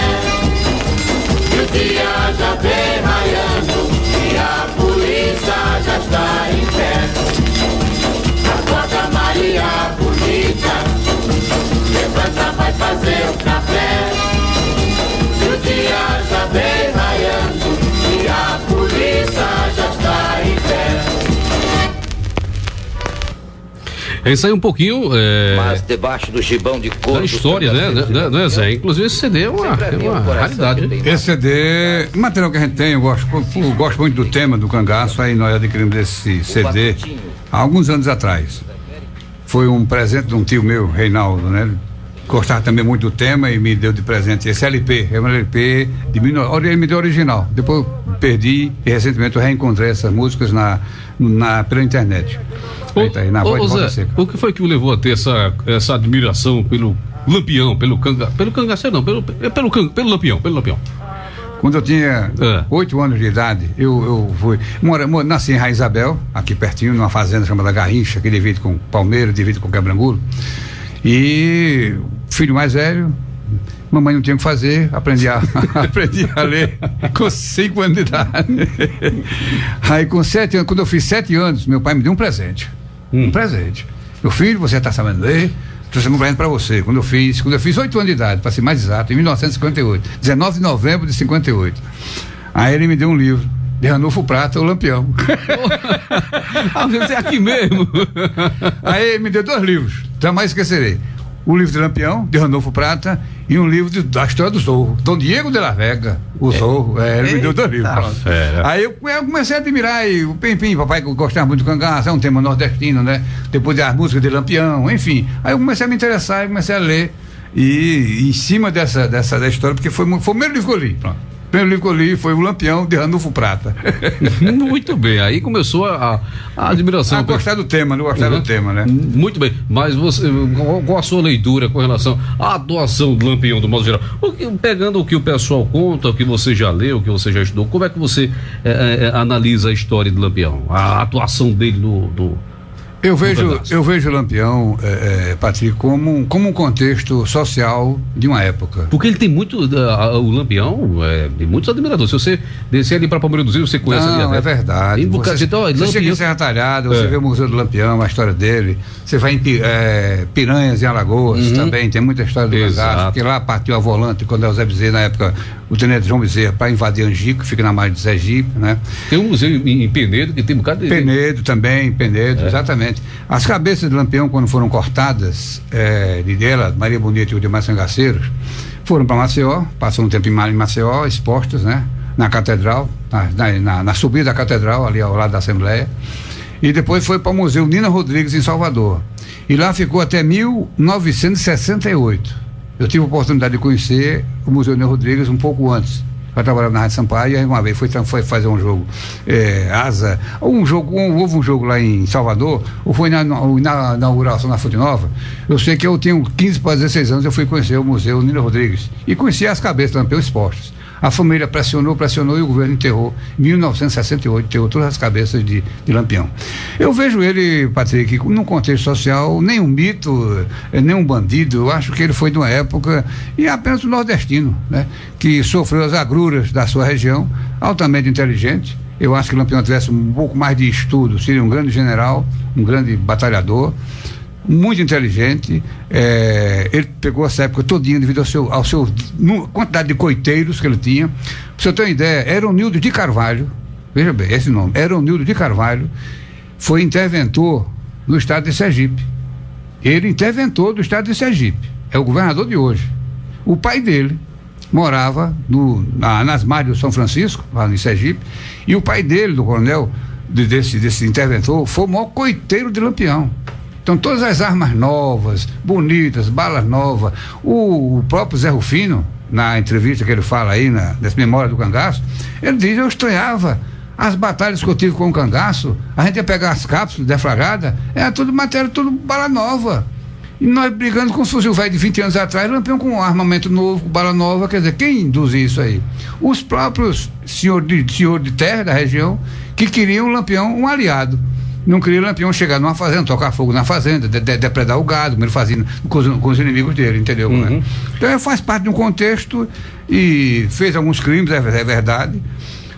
E o dia já vem raiando e a polícia já está em pé. Acorda Maria bonita, levanta, vai fazer o café. E o dia já vem raiando e a polícia já está em pé. Isso aí um pouquinho Mas debaixo do gibão de couro da história, né, Zé? Inclusive esse CD é uma raridade. Esse CD, material que a gente tem, eu gosto muito do tema do cangaço, aí nós adquirimos esse CD há alguns anos atrás. Foi um presente de um tio meu, Reinaldo, né? Gostava também muito do tema e me deu de presente esse LP, é um LP ele me deu original. Depois eu perdi e recentemente eu reencontrei essas músicas pela internet. Zé, o que foi que o levou a ter essa admiração pelo Lampião, pelo cangaceiro não, pelo Lampião? Quando eu tinha 8 anos de idade, eu fui. Nasci em Rainha Isabel, aqui pertinho, numa fazenda chamada Garrincha, que divide com Palmeiras, divide com Quebrangulo. E filho mais velho, mamãe não tinha o que fazer, aprendi a ler com 5 anos de idade. Aí com 7 anos, quando eu fiz 7 anos, meu pai me deu um presente. Um presente. Meu filho, você está sabendo ler? Trouxe um presente para você. Quando eu fiz 8 anos de idade, para ser mais exato, em 1958, 19 de novembro de 58. Aí ele me deu um livro, de Ranulfo Prata, O Lampião. É aqui mesmo. Aí ele me deu 2 livros, jamais esquecerei. O livro de Lampião, de Ranulfo Prata, e um livro da história do Zorro, Dom Diego de la Vega, o Zorro. Ele me deu 2 livros. Aí eu comecei a admirar, e o Pimpim, papai que gostava muito do cangaço, é um tema nordestino, né? Depois das músicas de Lampião, enfim. Aí eu comecei a me interessar e comecei a ler. E em cima da história, porque foi o primeiro livro que eu li. Pronto. O primeiro livro que eu li foi O Lampião, de Ranulfo Prata. Muito bem, aí começou a admiração. A gostar do tema, não gostar do tema, né? Muito bem, mas qual a sua leitura com relação à atuação do Lampião, do modo geral? Pegando o que o pessoal conta, o que você já leu, o que você já estudou, como é que você analisa a história do Lampião? A atuação dele no Eu vejo o Lampião, Patrick, como um contexto social de uma época. Porque ele tem muito, o Lampião tem muitos admiradores. Se você descer ali para Palmeiras do Rio, você conhece ali. Não, é verdade. Você chega em Serra Talhada, você vê o Museu do Lampião, a história dele. Você vai em Piranhas, em Alagoas, também tem muita história do cangaço, porque lá partiu a volante, quando é o Zé Bezerra, na época, o tenente João Bezerra, para invadir Angico, que fica na margem de Sergipe, né? Tem um museu em Penedo, que tem um bocado de... Penedo também, exatamente. As cabeças do Lampião, quando foram cortadas, dela, Maria Bonita e os demais cangaceiros, foram para Maceió, passou um tempo em Maceió, expostas, né? Na catedral, na subida da catedral, ali ao lado da Assembleia, e depois foi para o Museu Nina Rodrigues, em Salvador. E lá ficou até 1968. Eu tive a oportunidade de conhecer o Museu Nina Rodrigues um pouco antes. Eu trabalhava na Rádio Sampaio, e aí uma vez foi fazer um jogo asa, houve um jogo lá em Salvador, ou foi na inauguração na Fonte Nova. Eu sei que eu tenho 15 para 16 anos, eu fui conhecer o Museu Nina Rodrigues e conheci as cabeças do Lampião expostas. A família pressionou e o governo enterrou. Em 1968, enterrou todas as cabeças de Lampião. Eu vejo ele, Patrick, num contexto social, nem um mito, nem um bandido. Eu acho que ele foi de uma época, e apenas um nordestino, né? Que sofreu as agruras da sua região, altamente inteligente. Eu acho que o Lampião tivesse um pouco mais de estudo, seria um grande general, um grande batalhador. muito inteligente. Ele pegou essa época todinha devido ao seu quantidade de coiteiros que ele tinha. Pra você ter uma ideia, Eronildo de Carvalho, veja bem, esse nome, Eronildo de Carvalho, foi interventor no estado de Sergipe. Ele interventor do estado de Sergipe. É o governador de hoje. O pai dele morava nas margens do São Francisco, lá em Sergipe, e o pai dele, do coronel, desse interventor, foi o maior coiteiro de Lampião. Então todas as armas novas, bonitas, balas novas, o próprio Zé Rufino, na entrevista que ele fala aí, das memórias do cangaço, ele diz: eu estranhava as batalhas que eu tive com o cangaço, a gente ia pegar as cápsulas deflagradas, era tudo matéria, tudo bala nova. E nós brigando com um fuzil velho de 20 anos atrás, Lampião com um armamento novo, com bala nova. Quer dizer, quem induz isso aí? Os próprios senhor de terra da região, que queriam o Lampião um aliado. Não queria o Lampião chegar numa fazenda, tocar fogo na fazenda, depredar o gado, como ele fazia com os inimigos dele, entendeu? Né? Então ele faz parte de um contexto e fez alguns crimes, é verdade,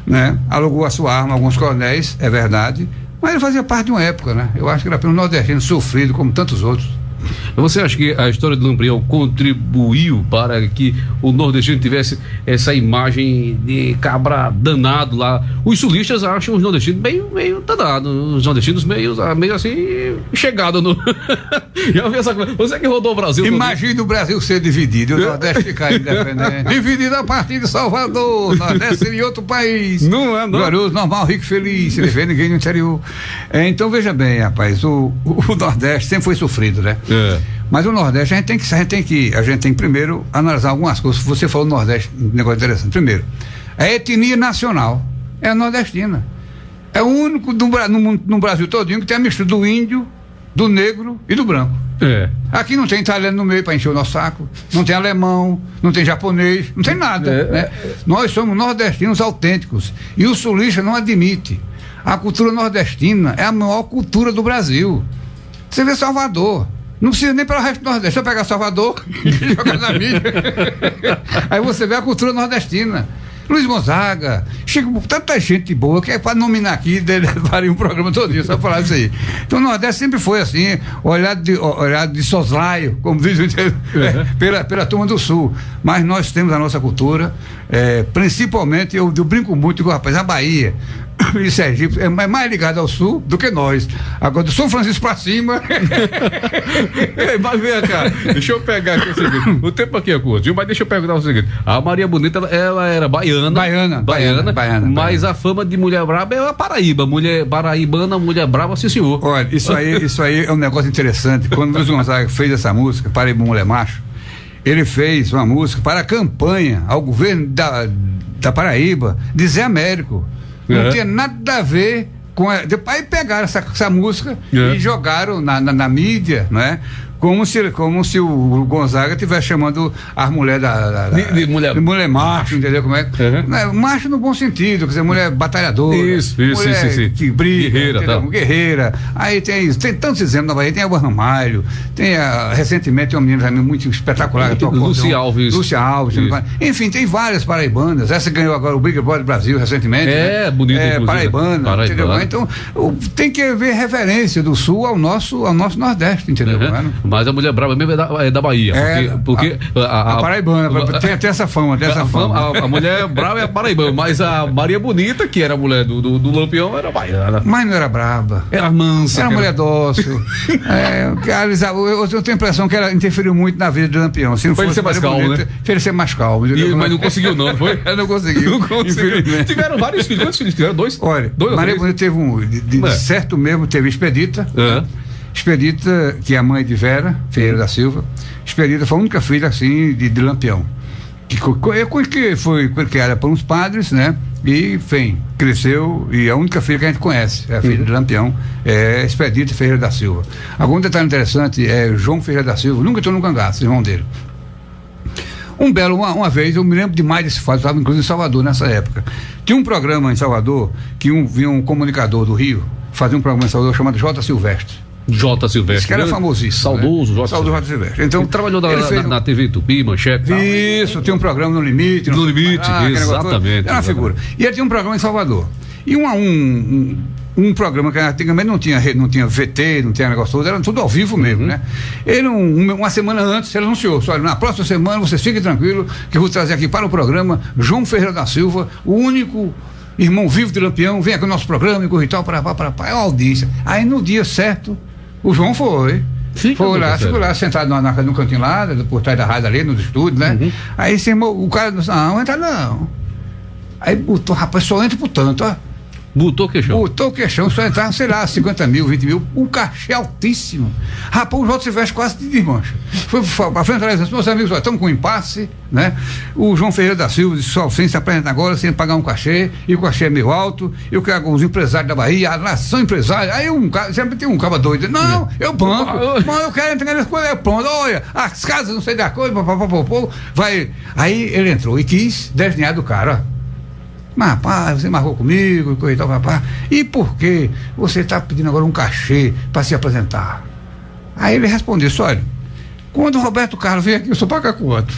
né? Alugou a sua arma a alguns coronéis, é verdade, mas ele fazia parte de uma época, né? Eu acho que ele era apenas um nordestino sofrido como tantos outros. Você acha que a história do Lampião contribuiu para que o nordestino tivesse essa imagem de cabra danado lá? Os sulistas acham os nordestinos meio danados, os nordestinos meio assim, chegado no... Já vi essa coisa. Você que rodou o Brasil. Imagina o Brasil ser dividido, o Nordeste ficar independente. Dividido a partir de Salvador, Nordeste em outro país. Não é, não. Glorioso, normal, rico, feliz, sem ver ninguém no interior. Então veja bem, rapaz, o Nordeste sempre foi sofrido, né? Mas o Nordeste a gente tem que primeiro analisar algumas coisas. Você falou do Nordeste, um negócio interessante. Primeiro, a etnia nacional é a nordestina. É o único no Brasil todinho que tem a mistura do índio, do negro e do branco. Aqui não tem italiano no meio para encher o nosso saco, não tem alemão, não tem japonês, não tem nada, né? Nós somos nordestinos autênticos e o sulista não admite. A cultura nordestina é a maior cultura do Brasil. Você vê Salvador, não precisa nem para o resto do Nordeste, só pegar Salvador e jogar na mídia. Aí você vê a cultura nordestina. Luiz Gonzaga, chega tanta gente boa que é para nominar aqui, faria um programa todo dia só falar isso aí. Então o Nordeste sempre foi assim, olhado de soslaio, como diz pela turma do Sul. Mas nós temos a nossa cultura, principalmente, eu brinco muito, digo, rapaz, a Bahia e Sergipe é mais ligado ao sul do que nós. Agora do São Francisco pra cima. Mas vem cá, deixa eu pegar aqui o seguinte. O tempo aqui é curto, mas deixa eu perguntar o seguinte: a Maria Bonita, ela era baiana, mas a fama de mulher braba é a Paraíba. Mulher paraibana, mulher brava, sim senhor. Olha, isso aí é um negócio interessante. Quando o Luiz Gonzaga fez essa música, Paraíba Mulher Macho, ele fez uma música para a campanha ao governo da Paraíba de Zé Américo. Não tinha nada a ver com... Depois pegaram essa música e jogaram na mídia, não é? Como se o Gonzaga estivesse chamando as mulheres de mulher macho, entendeu como é? Macho no bom sentido, quer dizer, mulher batalhadora. Isso. Que briga, guerreira. Aí tem tantos exemplos na Bahia, tem Elba Ramalho, recentemente tem uma menina também muito espetacular. Lúcia Alves. Enfim, tem várias paraibanas. Essa ganhou agora o Big Brother Brasil recentemente. Bonita. Paraibana. Entendeu? Então, tem que haver referência do Sul ao nosso Nordeste, entendeu? Mas a mulher brava mesmo é da Bahia. Porque a paraibana, tem essa fama, A mulher brava é a paraibana, mas a Maria Bonita, que era a mulher do Lampião, era baiana. Mas não era braba. Era mansa. Era mulher dócil. Eu tenho a impressão que ela interferiu muito na vida do Lampião. Se não foi ele ser mais calmo, né? Ele ser mais calmo. Mas não conseguiu, não foi? Não conseguiu. Infelizmente. Tiveram vários filhos, tiveram dois. Olha, Maria Bonita teve certo mesmo, teve Expedita. Expedita, que é a mãe de Vera Ferreira da Silva. Expedita foi a única filha assim de Lampião, que foi criada por uns padres, né? E cresceu, e a única filha que a gente conhece é a filha de Lampião, é Expedita Ferreira da Silva. Agora um detalhe interessante é João Ferreira da Silva, nunca entrou no cangaço, irmão dele. Uma vez, eu me lembro demais desse fato, eu estava inclusive em Salvador nessa época. Tinha um programa em Salvador que vinha um comunicador do Rio, fazia um programa em Salvador chamado J. Silvestre. Esse cara é famosíssimo. Saudoso, né? J. Silvestre. Então, ele trabalhou na TV Tupi, Manchete. Isso, tinha um programa no Limite. Exatamente. Era uma figura. E ele tinha um programa em Salvador. E um programa que antigamente não tinha VT, não tinha negócio todo, era tudo ao vivo mesmo, né? Ele, uma semana antes, ele anunciou, olha, na próxima semana vocês fiquem tranquilos que eu vou trazer aqui para o programa João Ferreira da Silva, o único irmão vivo de Lampião, vem aqui no nosso programa e tal, para é uma audiência. Aí no dia certo, o João foi lá sentado no cantinho lá, por trás da rádio ali, nos estúdios, né? Aí o cara disse, não entra não. Aí botou, rapaz, só entra por tanto, ó. Botou o queixão, só entrava, sei lá, 50 mil, 20 mil, um cachê altíssimo. Rapaz, os outros se vestem quase de desmancha. Foi pra frente e disse, meus amigos, estamos com um impasse, né? O João Ferreira da Silva disse, só sem se apresentar agora, sem pagar um cachê, e o cachê é meio alto, eu quero os empresários da Bahia, a nação empresária, aí sempre tem um cara doido, não, eu banco, não, eu quero entrar nessa coisa, pronto, olha, as casas, não sei da coisa, vai. Aí ele entrou e quis desdenhar do cara, ó. Mas rapaz, você marcou comigo, coisa e tal, rapaz. E por que você está pedindo agora um cachê para se apresentar? Aí ele respondeu, olha, quando o Roberto Carlos veio aqui, eu só paga quanto?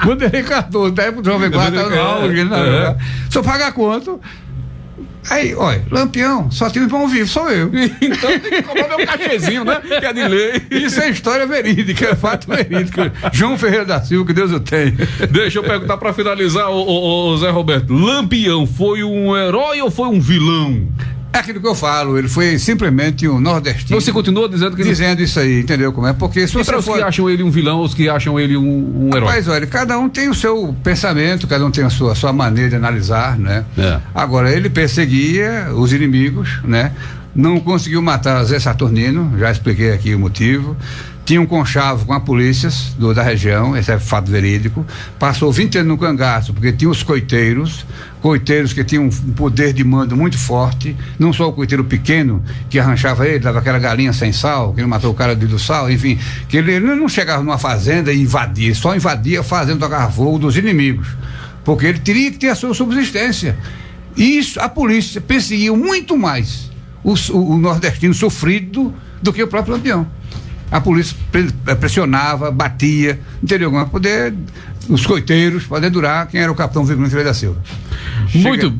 Quando ele Cardoso, daí pro Jovem Guarda, só paga quanto? Aí, olha, Lampião, só tem um irmão vivo, sou eu. Então tem que cobrar meu cachezinho, né? Que é de lei. Isso é história verídica, é fato verídico. João Ferreira da Silva, que Deus o tenha. Deixa eu perguntar pra finalizar, o Zé Roberto. Lampião foi um herói ou foi um vilão? É aquilo que eu falo, ele foi simplesmente um nordestino. Você continua dizendo que... Dizendo isso aí, entendeu como é? Porque se você os que acham ele um vilão, os que acham ele um herói? Mas olha, cada um tem o seu pensamento, cada um tem a sua maneira de analisar, né? Agora, ele perseguia os inimigos, né? Não conseguiu matar Zé Saturnino, já expliquei aqui o motivo. Tinha um conchavo com a polícia da região, esse é fato verídico. Passou 20 anos no cangaço, porque tinha os coiteiros que tinham um poder de mando muito forte, não só o coiteiro pequeno, que arranchava ele, dava aquela galinha sem sal, que ele matou o cara do sal, enfim, que ele não chegava numa fazenda e invadia, só invadia a fazenda, tocava fogo dos inimigos, porque ele teria que ter a sua subsistência. Isso, a polícia perseguiu muito mais o nordestino sofrido do que o próprio Lampião. A polícia pressionava, batia, entendeu? Para poder, os coiteiros, poder durar quem era o capitão Vigilante Ferreira da Silva.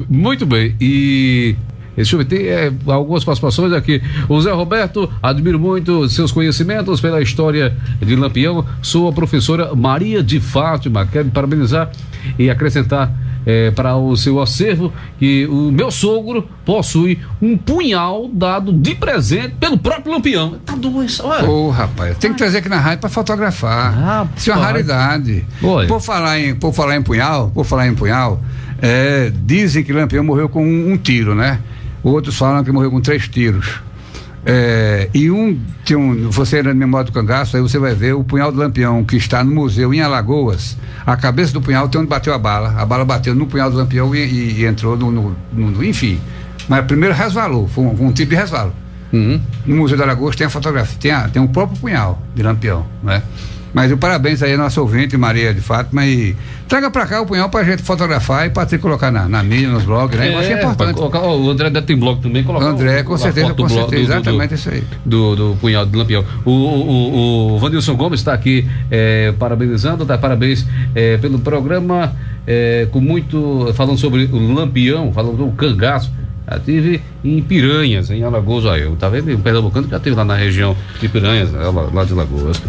Muito bem. E deixa eu ver, tem algumas participações aqui. O Zé Roberto, admiro muito seus conhecimentos pela história de Lampião. Sou a professora Maria de Fátima. Quero me parabenizar e acrescentar para o seu acervo que o meu sogro possui um punhal dado de presente pelo próprio Lampião. Tá doido isso, olha. Ô, rapaz, tem que trazer aqui na rádio para fotografar. Isso é uma raridade. Por falar em punhal, dizem que Lampião morreu com um tiro, né? Outros falam que morreu com 3 tiros. Você era na memória do cangaço, aí você vai ver o punhal do Lampião, que está no museu em Alagoas. A cabeça do punhal tem onde bateu a bala bateu no punhal do Lampião e entrou enfim. Mas primeiro resvalou, foi um tipo de resvalo. No Museu de Alagoas tem a fotografia, tem o próprio punhal de Lampião, né? Mas parabéns aí a nossa ouvinte, Maria de Fátima, e traga pra cá o punhal pra gente fotografar e pra ter que colocar na mídia, nos blogs, né? Eu acho importante. O André deve ter blog também, colocar. André, com certeza, exatamente isso aí. Do punhal de Lampião. O Vanilson Gomes está aqui parabenizando, parabéns pelo programa, falando sobre o Lampião, falando do cangaço. Já tive em Piranhas, em Alagoas, tá vendo? O Pernambucano já teve lá na região de Piranhas, lá de Alagoas.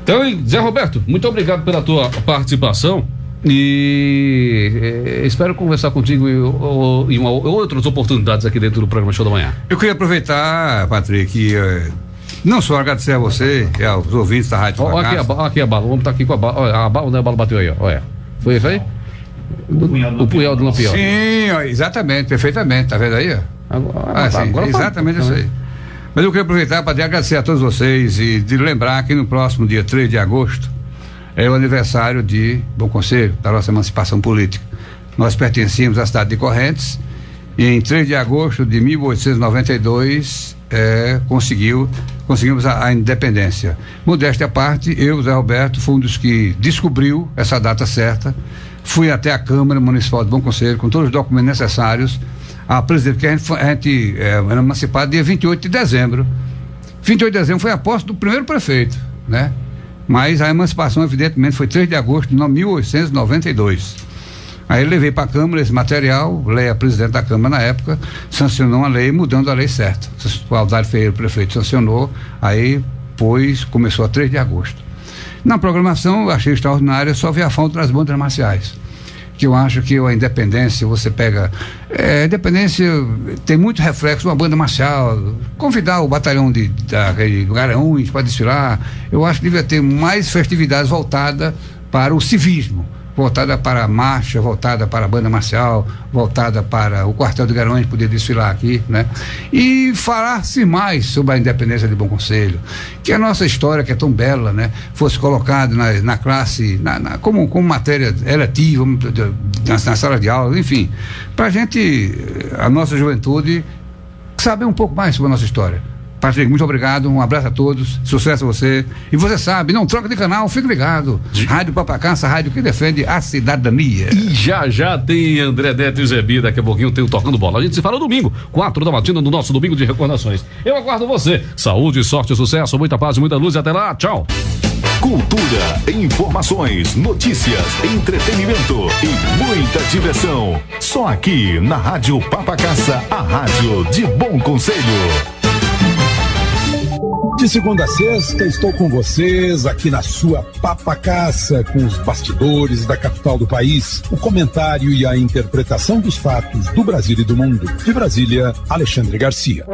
Então, Zé Roberto, muito obrigado pela tua participação e espero conversar contigo em outras oportunidades aqui dentro do programa Show da Manhã. Eu queria aproveitar, Patrick, não só agradecer a você e aos ouvintes da Rádio Fracassa. Aqui a bala, o homem tá aqui com a bala, onde a bala bateu aí, ó. Olha. Foi isso aí? O punhal do Lampião. Sim, exatamente, perfeitamente, tá vendo aí? Agora exatamente isso aí. Mas eu queria aproveitar para agradecer a todos vocês e de lembrar que no próximo dia 3 de agosto é o aniversário de Bom Conselho, da nossa emancipação política. Nós pertencíamos à cidade de Correntes e em 3 de agosto de 1892 conseguimos a independência. Modéstia à parte, eu, Zé Roberto, fui um dos que descobriu essa data certa. Fui até a Câmara Municipal de Bom Conselho com todos os documentos necessários a presidente, porque a gente era emancipado dia 28 de dezembro. 28 de dezembro foi a posse do primeiro prefeito, né? Mas a emancipação, evidentemente, foi 3 de agosto de 1892. Aí eu levei para a Câmara esse material, a presidente da Câmara na época sancionou uma lei mudando a lei certa. O Aldário Ferreira, o prefeito, sancionou, aí começou a 3 de agosto. Na programação eu achei extraordinário só ver a falta das bandas marciais, que eu acho que a independência, você pega, independência tem muito reflexo, uma banda marcial, convidar o batalhão de Garanhuns para desfilar, eu acho que devia ter mais festividades voltadas para o civismo, voltada para a marcha, voltada para a banda marcial, voltada para o quartel de Garanhuns poder desfilar aqui, né? E falar-se mais sobre a independência de Bom Conselho, que a nossa história, que é tão bela, né, fosse colocada na classe, como matéria eletiva, na sala de aula, enfim, para a nossa juventude saber um pouco mais sobre a nossa história. Patrick, muito obrigado, um abraço a todos, sucesso a você. E você sabe, não troca de canal, fique ligado. Rádio Papacaça, rádio que defende a cidadania. E já tem André Neto e Zebi, daqui a pouquinho tem o Tocando Bola. A gente se fala domingo, 4 da matina, no nosso domingo de recordações. Eu aguardo você. Saúde, sorte, sucesso, muita paz e muita luz e até lá, tchau. Cultura, informações, notícias, entretenimento e muita diversão. Só aqui na Rádio Papacaça, a rádio de Bom Conselho. De segunda a sexta, estou com vocês aqui na sua Papacaça, com os bastidores da capital do país, o comentário e a interpretação dos fatos do Brasil e do mundo. De Brasília, Alexandre Garcia.